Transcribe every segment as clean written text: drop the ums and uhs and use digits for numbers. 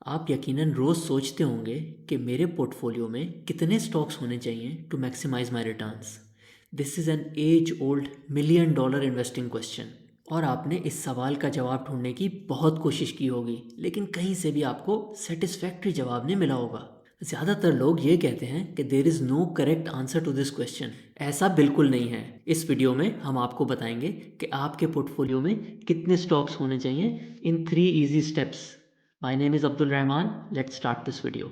आप यकीनन रोज़ सोचते होंगे कि मेरे पोर्टफोलियो में कितने स्टॉक्स होने चाहिए to maximise my returns. This is an age old million dollar investing question. और आपने इस सवाल का जवाब ढूंढने की बहुत कोशिश की होगी, लेकिन कहीं से भी आपको सेटिस्फैक्ट्री जवाब नहीं मिला होगा। ज़्यादातर लोग ये कहते हैं कि there is no correct answer to this question. ऐसा बिल्कुल नहीं है। इस वीडियो में हम आपको बताएंगे कि आपके पोर्टफोलियो में कितने स्टॉक्स होने चाहिए इन 3 easy steps। My name is Abdul Rahman. Let's start this video.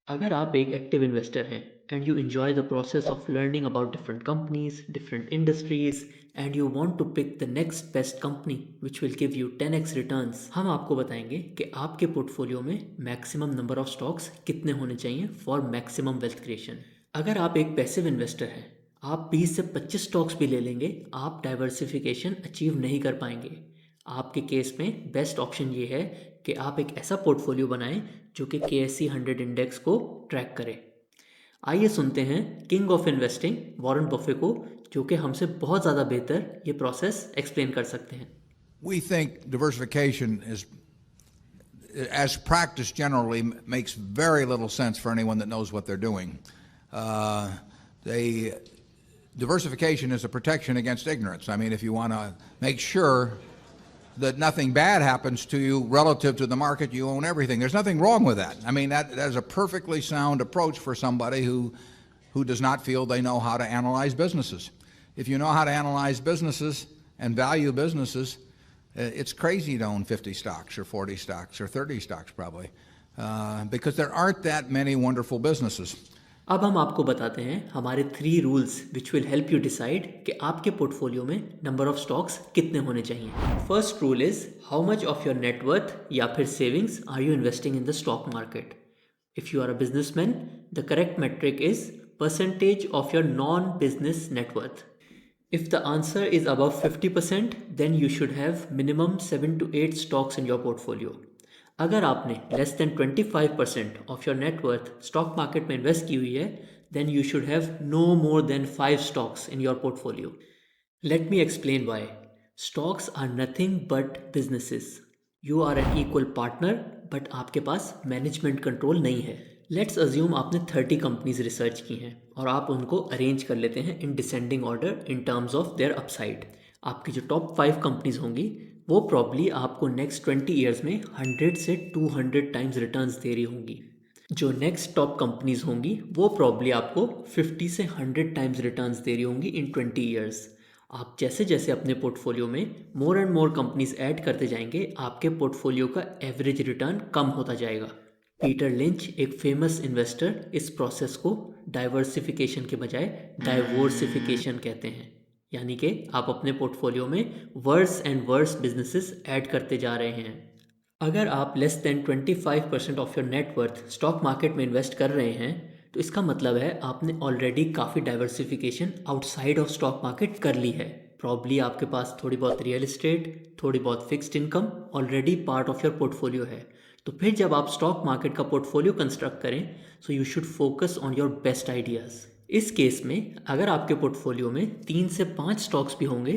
अगर आप एक एक्टिव इन्वेस्टर हैं and you enjoy the process of learning about different companies, different industries and you want to pick the next best company which will give you 10x returns, हम आपको बताएंगे कि आपके portfolio में मैक्सिमम नंबर ऑफ स्टॉक्स कितने होने चाहिए for maximum wealth creation. अगर आप एक पैसिव इन्वेस्टर हैं, आप 20 से 25 स्टॉक्स भी ले लेंगे, आप डाइवर्सिफिकेशन अचीव नहीं कर पाएंगे। आपके केस में बेस्ट ऑप्शन ये है कि आप एक ऐसा पोर्टफोलियो बनाएं जो कि KSE 100 इंडेक्स को ट्रैक करे। आइए सुनते हैं king of investing Warren Buffett को, जो कि हमसे बहुत ज़्यादा बेहतर ये प्रोसेस एक्सप्लेन कर सकते हैं। We think diversification is, as practiced generally, makes very little sense for anyone that knows what they're doing. Diversification is a protection against ignorance. I mean, if you want to make sure that nothing bad happens to you relative to the market, you own everything. There's nothing wrong with that. I mean, that is a perfectly sound approach for somebody who does not feel they know how to analyze businesses. If you know how to analyze businesses and value businesses, it's crazy to own 50 stocks or 40 stocks or 30 stocks probably, because there aren't that many wonderful businesses. अब हम आपको बताते हैं हमारे 3 rules which will help you decide कि आपके portfolio में number of stocks कितने होने चाहिए। First rule is how much of your net worth या फिर savings are you investing in the stock market. If you are a businessman, the correct metric is percentage of your non business net worth. If the answer is above 50%, then you should have minimum 7 to 8 stocks in your portfolio. अगर आपने less than 25% of your net worth stock market में invest की हुई है, then you should have no more than 5 stocks in your portfolio. Let me explain why. Stocks are nothing but businesses. You are an equal partner, but आपके पास management control नहीं है। Let's assume आपने 30 companies research की हैं और आप उनको arrange कर लेते हैं इन descending order in terms of their upside. आपकी जो टॉप 5 कंपनीज होंगी वो प्रॉब्ली आपको नेक्स्ट 20 ईयर्स में 100 से 200 टाइम्स रिटर्न्स दे रही होंगी। जो नेक्स्ट टॉप कंपनीज होंगी वो प्रॉब्ली आपको 50 से 100 टाइम्स रिटर्न्स दे रही होंगी इन 20 ईयर्स। आप जैसे जैसे अपने पोर्टफोलियो में more and more companies add करते जाएंगे, आपके पोर्टफोलियो का एवरेज रिटर्न कम होता जाएगा। पीटर लिंच, एक फेमस इन्वेस्टर, इस प्रोसेस को डाइवर्सिफिकेशन के बजाय डाइवोर्सिफिकेशन कहते हैं। यानी कि आप अपने पोर्टफोलियो में worse and worse businesses add करते जा रहे हैं। अगर आप less than 25% of your net worth stock market में इन्वेस्ट कर रहे हैं, तो इसका मतलब है आपने ऑलरेडी काफ़ी diversification outside of stock market कर ली है। प्रॉब्ली आपके पास थोड़ी बहुत रियल एस्टेट, थोड़ी बहुत fixed income already part of your portfolio है। तो फिर जब आप स्टॉक मार्केट का पोर्टफोलियो कंस्ट्रक्ट करें, so you should focus on your best ideas. इस केस में अगर आपके पोर्टफोलियो में 3 से 5 स्टॉक्स भी होंगे,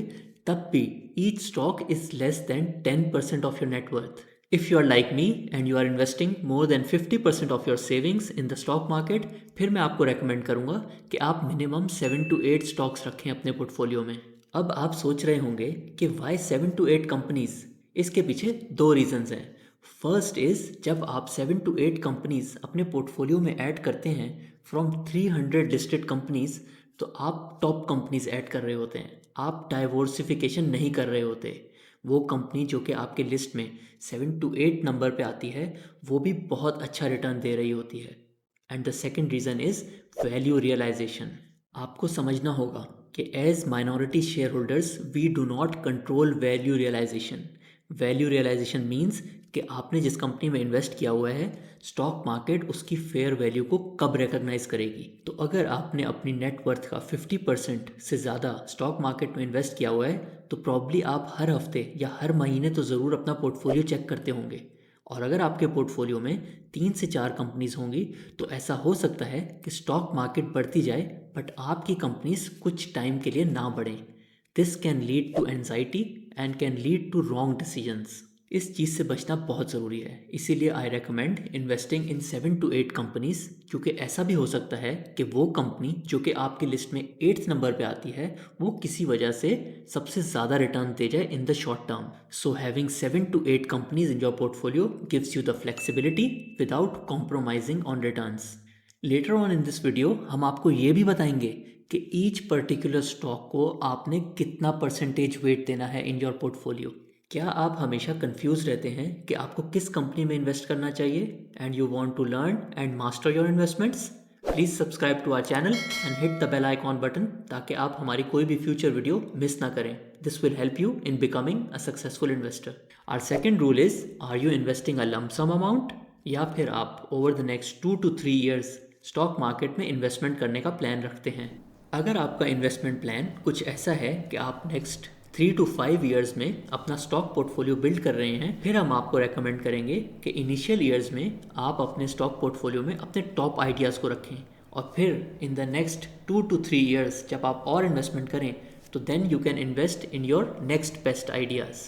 तब भी each stock is less than 10% of your net worth. If you are like me and you are investing more than 50% of your savings in the stock market, फिर मैं आपको रेकमेंड करूंगा कि आप मिनिमम 7 to 8 स्टॉक्स रखें अपने पोर्टफोलियो में। अब आप सोच रहे होंगे कि वाई 7 to 8 कंपनीज? इसके पीछे 2 रीजंस हैं। फर्स्ट इज़, जब आप 7 to 8 कंपनीज अपने पोर्टफोलियो में ऐड करते हैं फ्रॉम 300 लिस्टेड कंपनीज, तो आप टॉप कंपनीज ऐड कर रहे होते हैं, आप डाइवर्सिफिकेशन नहीं कर रहे होते। वो कंपनी जो कि आपके लिस्ट में 7 to 8 नंबर पे आती है, वो भी बहुत अच्छा रिटर्न दे रही होती है। And the second reason is value realisation. आपको समझना होगा कि as minority share holders we do not control value realisation. Value realisation means कि आपने जिस कंपनी में इन्वेस्ट किया हुआ है, स्टॉक मार्केट उसकी फेयर वैल्यू को कब रिकॉग्नाइज करेगी। तो अगर आपने अपनी नेटवर्थ का 50% से ज़्यादा स्टॉक मार्केट में इन्वेस्ट किया हुआ है, तो प्रॉब्ली आप हर हफ्ते या हर महीने तो ज़रूर अपना पोर्टफोलियो चेक करते होंगे। और अगर आपके पोर्टफोलियो में 3 से 4 कंपनीज होंगी तो ऐसा हो सकता है कि स्टॉक मार्केट बढ़ती जाए बट आपकी कंपनीज कुछ टाइम के लिए ना बढ़ें। This can lead to anxiety and can lead to wrong decisions. इस चीज़ से बचना बहुत ज़रूरी है, इसीलिए I recommend investing in 7 to 8 companies, क्योंकि ऐसा भी हो सकता है कि वो कंपनी जो कि आपकी लिस्ट में 8th नंबर पे आती है वो किसी वजह से सबसे ज़्यादा रिटर्न दे जाए in the short term. So having 7 to 8 companies in your portfolio gives you the flexibility without compromising on returns. Later on in this video हम आपको ये भी बताएंगे कि ईच पर्टिकुलर स्टॉक को आपने कितना परसेंटेज वेट देना है इन योर पोर्टफोलियो। क्या आप हमेशा कंफ्यूज रहते हैं कि आपको किस कंपनी में इन्वेस्ट करना चाहिए and you want to learn and master your investments? Please subscribe to our channel and hit the bell icon button ताकि आप हमारी कोई भी फ्यूचर वीडियो मिस ना करें। This will help you in becoming a successful investor. Our second rule is, are you investing a lump sum amount या फिर आप over the next 2 to 3 years stock market में इन्वेस्टमेंट करने का plan रखते हैं। अगर आपका इन्वेस्टमेंट प्लान कुछ ऐसा है कि आप नेक्स्ट 3 to 5 ईयर्स में अपना स्टॉक पोर्टफोलियो बिल्ड कर रहे हैं, फिर हम आपको रेकमेंड करेंगे कि इनिशियल ईयर्स में आप अपने स्टॉक पोर्टफोलियो में अपने टॉप आइडियाज़ को रखें और फिर in the next 2 to 3 years जब आप और इन्वेस्टमेंट करें तो then you can invest in your next best ideas.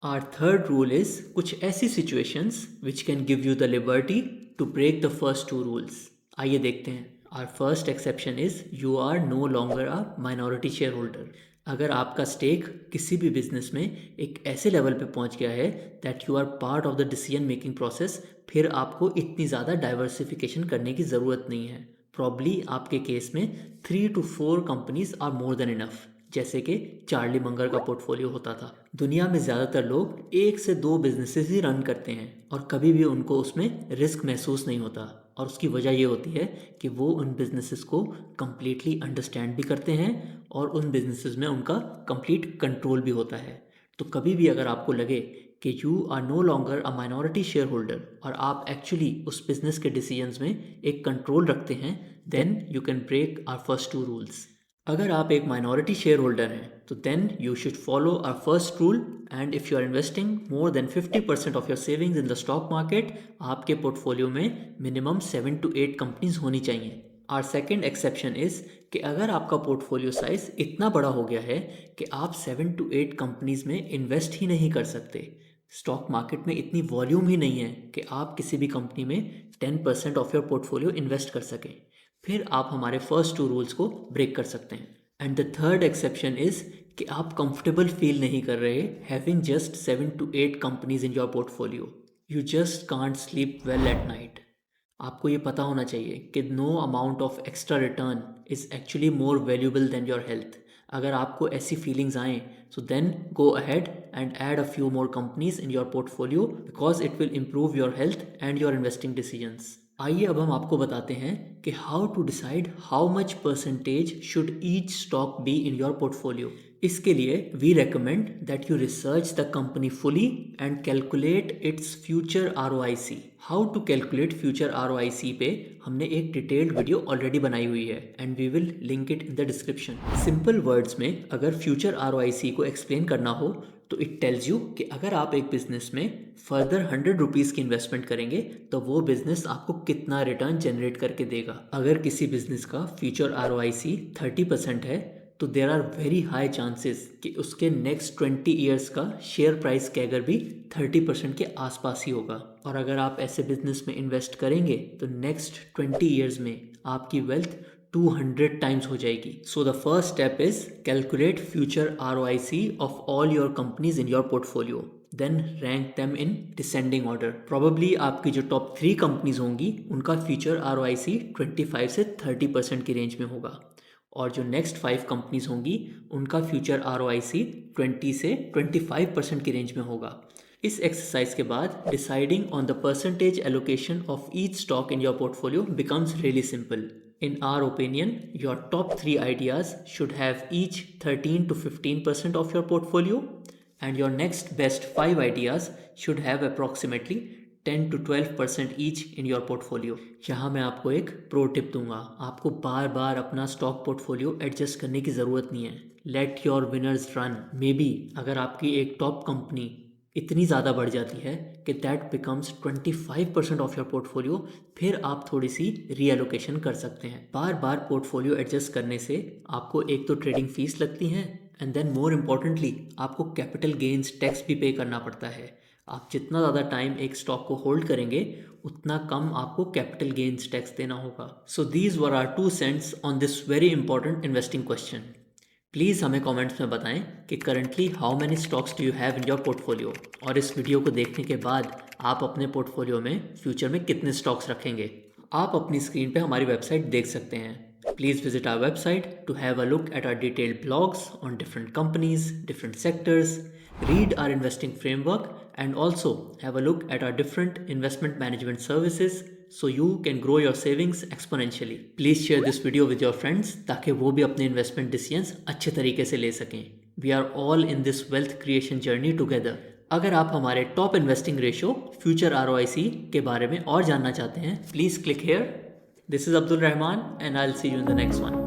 Our third rule is, कुछ ऐसी situations which can give you the liberty to break the first 2 rules. आइए देखते हैं। Our first exception is you are no longer a minority shareholder. अगर आपका stake किसी भी business में एक ऐसे लेवल पे पहुंच गया है that you are part of the decision making process, फिर आपको इतनी ज़्यादा डाइवर्सिफिकेशन करने की ज़रूरत नहीं है। प्रॉब्ली आपके केस में 3 to 4 companies are more than enough, जैसे कि चार्ली मंगर का पोर्टफोलियो होता था। दुनिया में ज़्यादातर लोग 1 से 2 बिजनेसेस ही रन करते हैं और कभी भी उनको उसमें रिस्क महसूस नहीं होता, और उसकी वजह ये होती है कि वो उन बिजनेसेस को कम्प्लीटली अंडरस्टैंड भी करते हैं और उन बिजनेसेस में उनका कंप्लीट कंट्रोल भी होता है। तो कभी भी अगर आपको लगे कि you are no longer a minority share holder और आप एक्चुअली उस बिजनेस के डिसीजंस में एक कंट्रोल रखते हैं, then you can break our first 2 rules. अगर आप एक माइनॉरिटी शेयर होल्डर हैं तो then you should follow our first rule, and if you are investing more than 50% of your savings in the stock market, आपके portfolio में minimum 7 to 8 companies होनी चाहिए। Our second exception is कि अगर आपका portfolio size इतना बड़ा हो गया है कि आप 7 to 8 कंपनीज में इन्वेस्ट ही नहीं कर सकते, स्टॉक मार्केट में इतनी वॉल्यूम ही नहीं है कि आप किसी भी कंपनी में 10% ऑफ योर पोर्टफोलियो इन्वेस्ट कर सकें, फिर आप हमारे फर्स्ट 2 रूल्स को ब्रेक कर सकते हैं। And the third exception is कि आप कंफर्टेबल फील नहीं कर रहे having just 7 to 8 companies in your portfolio. You just can't sleep well at night. आपको ये पता होना चाहिए कि no amount of extra return is actually more valuable than your health. अगर आपको ऐसी फीलिंग्स आएँ so then go ahead and add a few more companies in your portfolio because it will improve your health and your investing decisions. आइए अब हम आपको बताते हैं कि how to decide how much percentage should each stock be in your portfolio. इसके लिए we recommend that you research the company fully and calculate its future ROIC। How to calculate future ROIC पे हमने एक detailed video already बनाई हुई है and we will link it in the description. Simple words में अगर future ROIC को explain करना हो तो इट टेल्स यू कि अगर आप एक बिजनेस में फर्दर 100 रुपीज़ की इन्वेस्टमेंट करेंगे तो वो बिजनेस आपको कितना रिटर्न जनरेट करके देगा। अगर किसी बिजनेस का फ्यूचर ROIC 30% है तो there are very high chances कि उसके नेक्स्ट 20 ईयर्स का शेयर प्राइस कैगर भी 30% के आसपास ही होगा। और अगर आप ऐसे बिजनेस में इन्वेस्ट करेंगे तो नेक्स्ट 20 ईयर्स में आपकी वेल्थ 200 टाइम्स हो जाएगी। So the first step is calculate future ROIC of all your companies in your portfolio, then rank them in descending order. Probably आपकी जो टॉप 3 कंपनीज होंगी उनका फ्यूचर ROIC 25 से 30% की रेंज में होगा और जो नेक्स्ट 5 कंपनीज होंगी उनका फ्यूचर ROIC 20 से 25% की रेंज में होगा। इस एक्सरसाइज के बाद deciding on the percentage allocation of each stock in your portfolio becomes really simple. In our opinion, your top 3 ideas should have each 13 to 15% of your portfolio, and your next best 5 ideas should have approximately 10 to 12% each in your portfolio. यहाँ मैं आपको एक pro tip दूंगा, आपको बार बार अपना stock portfolio adjust करने की ज़रूरत नहीं है। Let your winners run. May be अगर आपकी एक टॉप कंपनी इतनी ज़्यादा बढ़ जाती है कि that becomes 25% of your portfolio, फिर आप थोड़ी सी रीएलोकेशन कर सकते हैं। बार बार पोर्टफोलियो एडजस्ट करने से आपको एक तो ट्रेडिंग फीस लगती हैं, एंड देन मोर इम्पॉर्टेंटली आपको कैपिटल गेन्स टैक्स भी पे करना पड़ता है। आप जितना ज़्यादा टाइम एक स्टॉक को होल्ड करेंगे उतना कम आपको कैपिटल गेन्स टैक्स देना होगा। So these were our 2 cents on this very important investing question. Please हमें कमेंट्स में बताएं कि currently how many stocks do you have in your portfolio, और इस वीडियो को देखने के बाद आप अपने पोर्टफोलियो में फ्यूचर में कितने स्टॉक्स रखेंगे। आप अपनी स्क्रीन पे हमारी वेबसाइट देख सकते हैं। Please visit our website to have a look at our detailed blogs on different companies, different sectors, read our investing framework, and also have a look at our different investment management services so you can grow your savings exponentially. Please share this video with your friends ताकि वो भी अपने investment decisions अच्छे तरीके से ले सकें। We are all in this wealth creation journey together. अगर आप हमारे top investing ratio, future ROIC के बारे में और जानना चाहते हैं, please click here. This is Abdul Rahman and I'll see you in the next one.